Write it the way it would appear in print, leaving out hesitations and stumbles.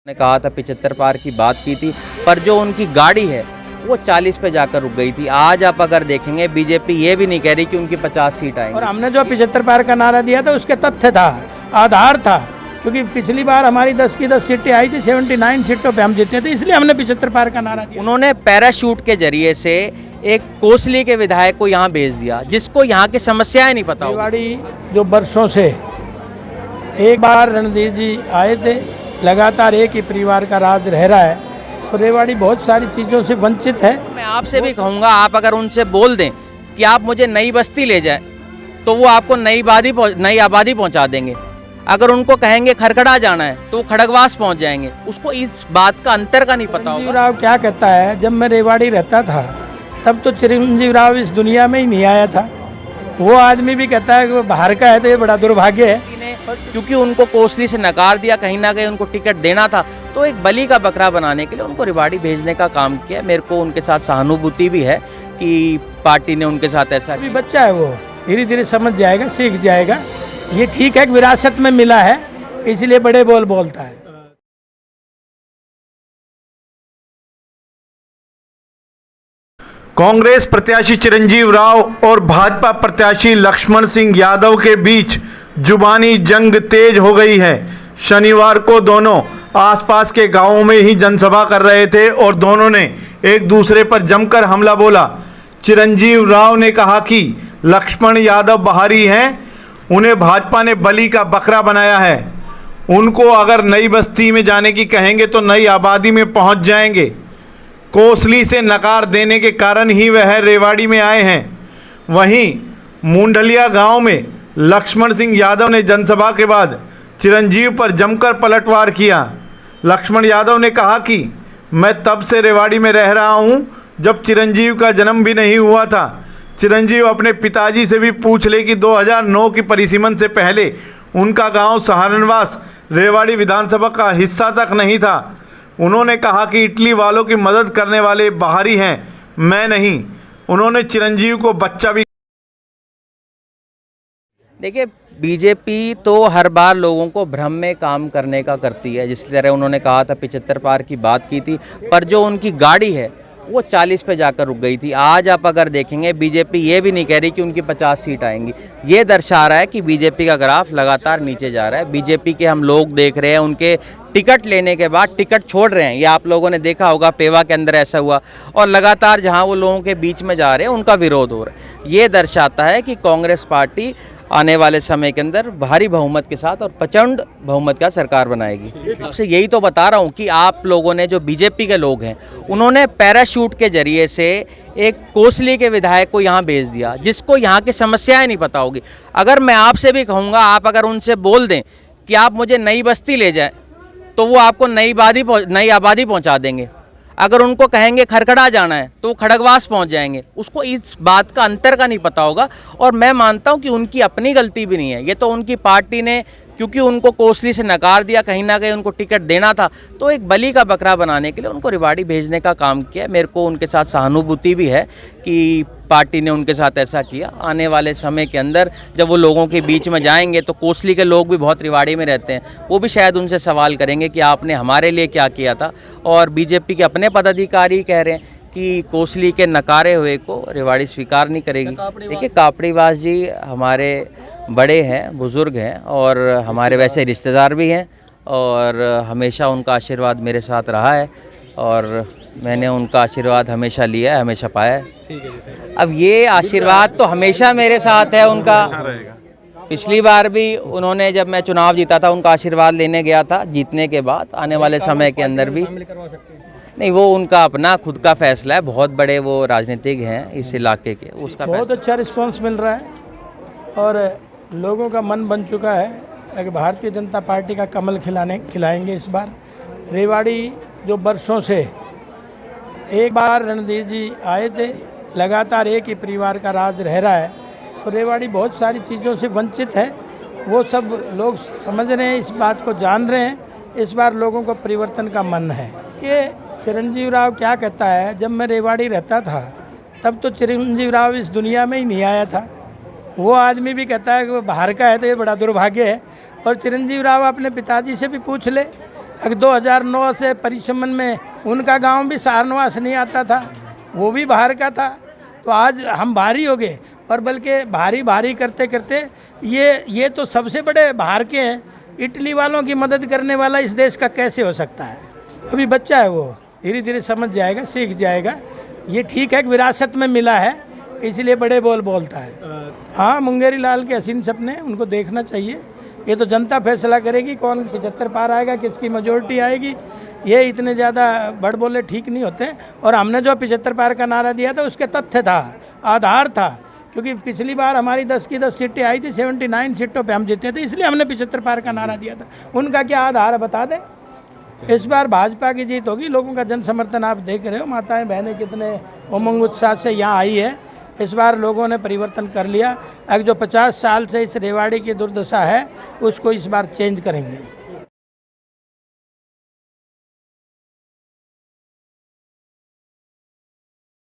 ने कहा था 75 पार की बात की थी, पर जो उनकी गाड़ी है वो 40 पे जाकर रुक गई थी। आज आप अगर देखेंगे बीजेपी ये भी नहीं कह रही कि उनकी 50 सीट आएंगी। और हमने जो 75 पार का नारा दिया था उसके तथ्य था, आधार था, क्योंकि पिछली बार हमारी 10 की 10 सीटें आई थी, 79 सीटों पे हम जीते थे, इसलिए हमने 75 पार का नारा दिया। उन्होंने पैराशूट के जरिए से एक कोसली के विधायक को यहाँ भेज दिया, जिसको यहाँ की समस्याएं नहीं पता। रेवाड़ी जो वर्षों से एक बार रणधीर जी आए थे, लगातार एक ही परिवार का राज रह रहा है और रेवाड़ी बहुत सारी चीज़ों से वंचित है। मैं आपसे भी कहूँगा, आप अगर उनसे बोल दें कि आप मुझे नई बस्ती ले जाएं, तो वो आपको नई आबादी पहुँचा देंगे। अगर उनको कहेंगे खरखड़ा जाना है तो वो खड़गवास पहुँच जाएंगे। उसको इस बात का अंतर का नहीं पता होगा। चिरंजीव राव क्या कहता है, जब मैं रेवाड़ी रहता था तब तो चिरंजीव राव इस दुनिया में ही नहीं आया था। वो आदमी भी कहता है कि वो बाहर का है, तो ये बड़ा दुर्भाग्य है। क्योंकि उनको कोसली से नकार दिया, कहीं ना कहीं उनको टिकट देना था, तो एक बलि का बकरा बनाने के लिए उनको रेवाड़ी भेजने का काम किया। मेरे को उनके साथ सहानुभूति भी है कि पार्टी ने उनके साथ ऐसा अभी बच्चा है, वो धीरे धीरे समझ जाएगा, सीख जाएगा। ये ठीक है कि विरासत में मिला है, इसलिए बड़े बोल बोलता है। कांग्रेस प्रत्याशी चिरंजीव राव और भाजपा प्रत्याशी लक्ष्मण सिंह यादव के बीच जुबानी जंग तेज हो गई है। शनिवार को दोनों आसपास के गांवों में ही जनसभा कर रहे थे और दोनों ने एक दूसरे पर जमकर हमला बोला। चिरंजीव राव ने कहा कि लक्ष्मण यादव बाहरी हैं, उन्हें भाजपा ने बलि का बकरा बनाया है। उनको अगर नई बस्ती में जाने की कहेंगे तो नई आबादी में पहुंच जाएंगे। कोसली से नकार देने के कारण ही वह रेवाड़ी में आए हैं। वहीं मुंडलिया गांव में लक्ष्मण सिंह यादव ने जनसभा के बाद चिरंजीव पर जमकर पलटवार किया। लक्ष्मण यादव ने कहा कि मैं तब से रेवाड़ी में रह रहा हूं जब चिरंजीव का जन्म भी नहीं हुआ था। चिरंजीव अपने पिताजी से भी पूछ ले कि 2009 की परिसीमन से पहले उनका गांव सहारनवास रेवाड़ी विधानसभा का हिस्सा तक नहीं था। उन्होंने कहा कि इटली वालों की मदद करने वाले बाहरी हैं, मैं नहीं। उन्होंने चिरंजीव को बच्चा भी। देखिए, बीजेपी तो हर बार लोगों को भ्रम में काम करने का करती है। जिस तरह उन्होंने कहा था 75 पार की बात की थी, पर जो उनकी गाड़ी है वो 40 पे जाकर रुक गई थी। आज आप अगर देखेंगे बीजेपी ये भी नहीं कह रही कि उनकी 50 सीट आएंगी। ये दर्शा रहा है कि बीजेपी का ग्राफ लगातार नीचे जा रहा है। बीजेपी के हम लोग देख रहे हैं, उनके टिकट लेने के बाद टिकट छोड़ रहे हैं। ये आप लोगों ने देखा होगा, पेवा के अंदर ऐसा हुआ, और लगातार जहां वो लोगों के बीच में जा रहे हैं उनका विरोध हो रहा है। ये दर्शाता है कि कांग्रेस पार्टी आने वाले समय के अंदर भारी बहुमत के साथ और प्रचंड बहुमत का सरकार बनाएगी। आपसे यही तो बता रहा हूँ कि आप लोगों ने, जो बीजेपी के लोग हैं, उन्होंने पैराशूट के जरिए से एक कोसली के विधायक को यहाँ भेज दिया, जिसको यहाँ की समस्याएं नहीं पता होगी। अगर मैं आपसे भी कहूँगा, आप अगर उनसे बोल दें कि आप मुझे नई बस्ती ले जाएं, तो वो आपको नई आबादी पहुँचा देंगे। अगर उनको कहेंगे खरखड़ा जाना है तो वो खड़गवास पहुंच जाएंगे। उसको इस बात का अंतर का नहीं पता होगा। और मैं मानता हूं कि उनकी अपनी गलती भी नहीं है, ये तो उनकी पार्टी ने, क्योंकि उनको कोसली से नकार दिया, कहीं ना कहीं उनको टिकट देना था, तो एक बलि का बकरा बनाने के लिए उनको रेवाड़ी भेजने का काम किया। मेरे को उनके साथ सहानुभूति भी है कि पार्टी ने उनके साथ ऐसा किया। आने वाले समय के अंदर जब वो लोगों के बीच में जाएंगे तो कोसली के लोग भी बहुत रेवाड़ी में रहते हैं, वो भी शायद उनसे सवाल करेंगे कि आपने हमारे लिए क्या किया था। और बीजेपी के अपने पदाधिकारी कह रहे हैं कि कोसली के नकारे हुए को रेवाड़ी स्वीकार नहीं करेगी। देखिए, कापड़ीवास जी हमारे बड़े हैं, बुज़ुर्ग हैं और हमारे वैसे रिश्तेदार भी हैं, और हमेशा उनका आशीर्वाद मेरे साथ रहा है और मैंने उनका आशीर्वाद हमेशा लिया है, हमेशा पाया है। अब ये आशीर्वाद तो हमेशा मेरे साथ है उनका। पिछली बार भी उन्होंने, जब मैं चुनाव जीता था, उनका आशीर्वाद लेने गया था। जीतने के बाद आने वाले समय के अंदर भी नहीं, वो उनका अपना खुद का फैसला है। बहुत बड़े वो राजनीतिक हैं इस इलाके के, उसका बहुत अच्छा रिस्पांस मिल रहा है और लोगों का मन बन चुका है कि भारतीय जनता पार्टी का कमल खिलाएंगे इस बार। रेवाड़ी जो वर्षों से एक बार रणधीर जी आए थे, लगातार एक ही परिवार का राज रह रहा है और रेवाड़ी बहुत सारी चीज़ों से वंचित है। वो सब लोग समझ रहे हैं, इस बात को जान रहे हैं। इस बार लोगों को परिवर्तन का मन है। ये चिरंजीव राव क्या कहता है, जब मैं रेवाड़ी रहता था तब तो चिरंजीव राव इस दुनिया में ही नहीं आया था। वो आदमी भी कहता है कि वो बाहर का है, तो ये बड़ा दुर्भाग्य है। और चिरंजीव राव अपने पिताजी से भी पूछ ले अगर 2009 से परिसमन में उनका गांव भी सहारनवास नहीं आता था, वो भी बाहर का था। तो आज हम भारी हो गए, और बल्कि भारी करते करते ये तो सबसे बड़े बाहर के हैं। इटली वालों की मदद करने वाला इस देश का कैसे हो सकता है? अभी बच्चा है, वो धीरे धीरे समझ जाएगा, सीख जाएगा। ये ठीक है कि विरासत में मिला है, इसलिए बड़े बोल बोलता है। हाँ, मुंगेरी लाल के हसीन सपने, उनको देखना चाहिए। ये तो जनता फैसला करेगी कौन 75 पार आएगा, किसकी मेजोरिटी आएगी। ये इतने ज़्यादा बड़ बोले ठीक नहीं होते। और हमने जो 75 पार का नारा दिया था उसके तथ्य था, आधार था, क्योंकि पिछली बार हमारी 10 की 10 सीटें आई थी, 79 सीटों पे हम जीते थे, इसलिए हमने 75 पार का नारा दिया था। उनका क्या आधार है बता दें। इस बार भाजपा की जीत होगी। लोगों का जन समर्थन आप देख रहे हो, माताएं बहनें कितने उमंग उत्साह से यहाँ आई है। इस बार लोगों ने परिवर्तन कर लिया। अब जो 50 साल से इस रेवाड़ी की दुर्दशा है उसको इस बार चेंज करेंगे।